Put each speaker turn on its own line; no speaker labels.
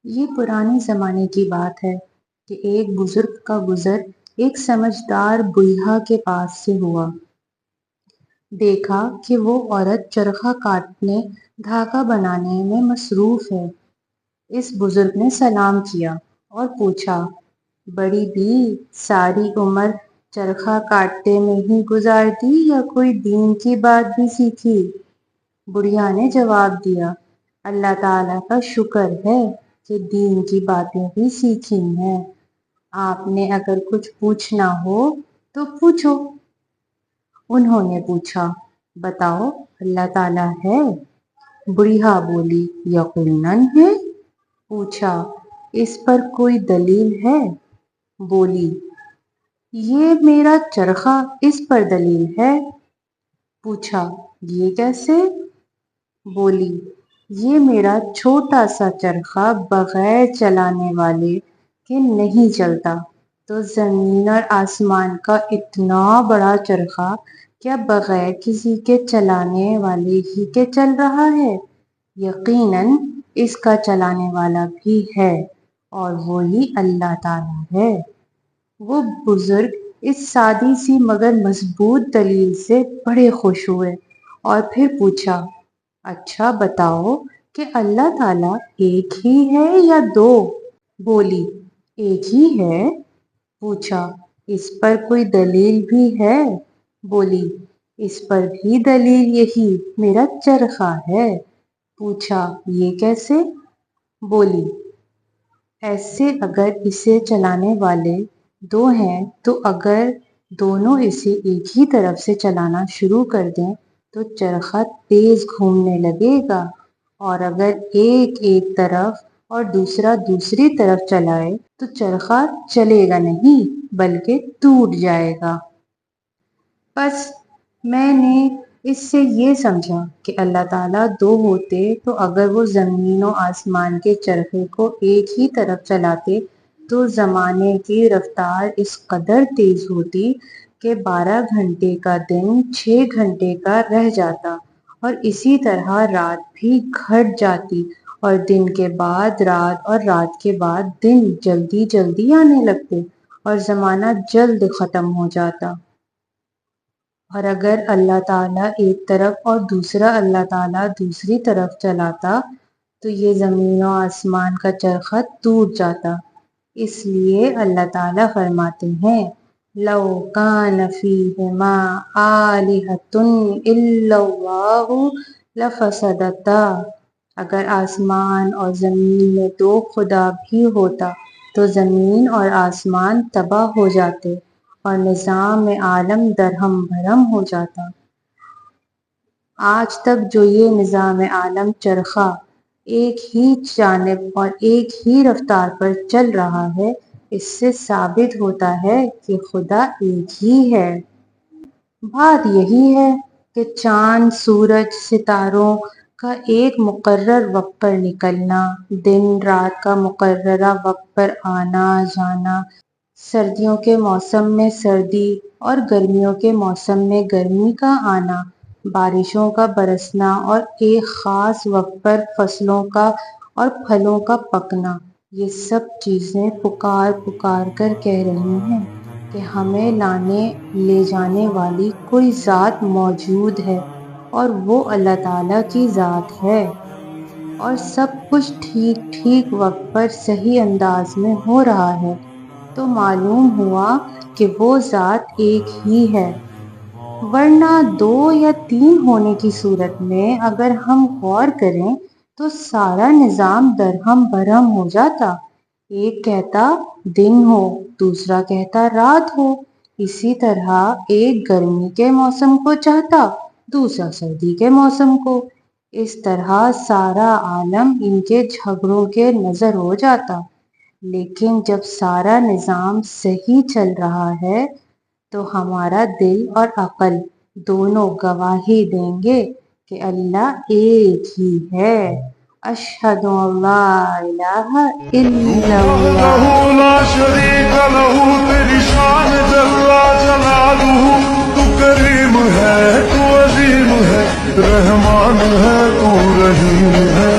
یہ پرانے زمانے کی بات ہے کہ ایک بزرگ کا گزر ایک سمجھدار بوڑھا کے پاس سے ہوا۔ دیکھا کہ وہ عورت چرخہ کاٹنے دھاگا بنانے میں مصروف ہے۔ اس بزرگ نے سلام کیا اور پوچھا، بڑی بی، ساری عمر چرخہ کاٹتے میں ہی گزار دی یا کوئی دین کی بات بھی سیکھی؟ بڑھیا نے جواب دیا، اللہ تعالیٰ کا شکر ہے کہ دین کی باتیں بھی سیکھی ہیں۔ آپ نے اگر کچھ پوچھنا ہو تو پوچھو۔ انہوں نے پوچھا، بتاؤ اللہ تعالیٰ ہے؟ بڑھیا بولی، یقیناً ہے۔ پوچھا، اس پر کوئی دلیل ہے؟ بولی، یہ میرا چرخہ اس پر دلیل ہے۔ پوچھا، یہ کیسے؟ بولی، یہ میرا چھوٹا سا چرخہ بغیر چلانے والے کے نہیں چلتا، تو زمین اور آسمان کا اتنا بڑا چرخہ کیا بغیر کسی کے چلانے والے ہی کے چل رہا ہے؟ یقیناً اس کا چلانے والا بھی ہے، اور وہی اللہ تعالیٰ ہے۔ وہ بزرگ اس سادی سی مگر مضبوط دلیل سے بڑے خوش ہوئے اور پھر پوچھا، اچھا بتاؤ کہ اللہ تعالیٰ ایک ہی ہے یا دو؟ بولی، ایک ہی ہے۔ پوچھا، اس پر کوئی دلیل بھی ہے؟ بولی، اس پر بھی دلیل یہی میرا چرخہ ہے۔ پوچھا، یہ کیسے؟ بولی، ایسے اگر اسے چلانے والے دو ہیں تو اگر دونوں اسے ایک ہی طرف سے چلانا شروع کر دیں تو چرخہ تیز گھومنے لگے گا، اور اگر ایک طرف اور دوسرا دوسری طرف چلائے تو چرخہ چلے گا نہیں بلکہ ٹوٹ جائے گا۔ بس میں نے اس سے یہ سمجھا کہ اللہ تعالیٰ دو ہوتے تو اگر وہ زمین و آسمان کے چرخے کو ایک ہی طرف چلاتے تو زمانے کی رفتار اس قدر تیز ہوتی کہ 12 گھنٹے کا دن 6 گھنٹے کا رہ جاتا، اور اسی طرح رات بھی گھٹ جاتی، اور دن کے بعد رات اور رات کے بعد دن جلدی جلدی آنے لگتے اور زمانہ جلد ختم ہو جاتا۔ اور اگر اللہ تعالیٰ ایک طرف اور دوسرا اللہ تعالیٰ دوسری طرف چلاتا تو یہ زمین و آسمان کا چرخہ ٹوٹ جاتا۔ اس لیے اللہ تعالیٰ فرماتے ہیں، لَوْ كَانَ فِيهِمَا آلِهَةٌ إِلَّا اللَّهُ لَفَسَدَتَا۔ اگر آسمان اور زمین میں دو خدا بھی ہوتا تو زمین اور آسمان تباہ ہو جاتے اور نظام عالم درہم بھرم ہو جاتا۔ آج تک جو یہ نظام عالم چرخہ ایک ہی جانب اور ایک ہی رفتار پر چل رہا ہے، اس سے ثابت ہوتا ہے کہ خدا ایک ہی ہے۔ بات یہی ہے کہ چاند، سورج، ستاروں کا ایک مقرر وقت پر نکلنا، دن رات کا مقررہ وقت پر آنا جانا، سردیوں کے موسم میں سردی اور گرمیوں کے موسم میں گرمی کا آنا، بارشوں کا برسنا اور ایک خاص وقت پر فصلوں کا اور پھلوں کا پکنا، یہ سب چیزیں پکار پکار کر کہہ رہی ہیں کہ ہمیں لانے لے جانے والی کوئی ذات موجود ہے، اور وہ اللہ تعالیٰ کی ذات ہے، اور سب کچھ ٹھیک ٹھیک وقت پر صحیح انداز میں ہو رہا ہے، تو معلوم ہوا کہ وہ ذات ایک ہی ہے۔ ورنہ 2 یا 3 ہونے کی صورت میں اگر ہم غور کریں تو سارا نظام درہم برہم ہو جاتا۔ ایک کہتا دن ہو، دوسرا کہتا رات ہو، اسی طرح ایک گرمی کے موسم کو چاہتا، دوسرا سردی کے موسم کو، اس طرح سارا عالم ان کے جھگڑوں کے نظر ہو جاتا۔ لیکن جب سارا نظام صحیح چل رہا ہے تو ہمارا دل اور عقل دونوں گواہی دیں گے کہ اللہ ایک ہی ہے۔ اشہد ان لا الہ الا اللہ۔
وحدہ لا شریک لہ، تیری شان جل جلالہ، تو کریم ہے، تو عظیم ہے، رحمان ہے، تو رحیم ہے۔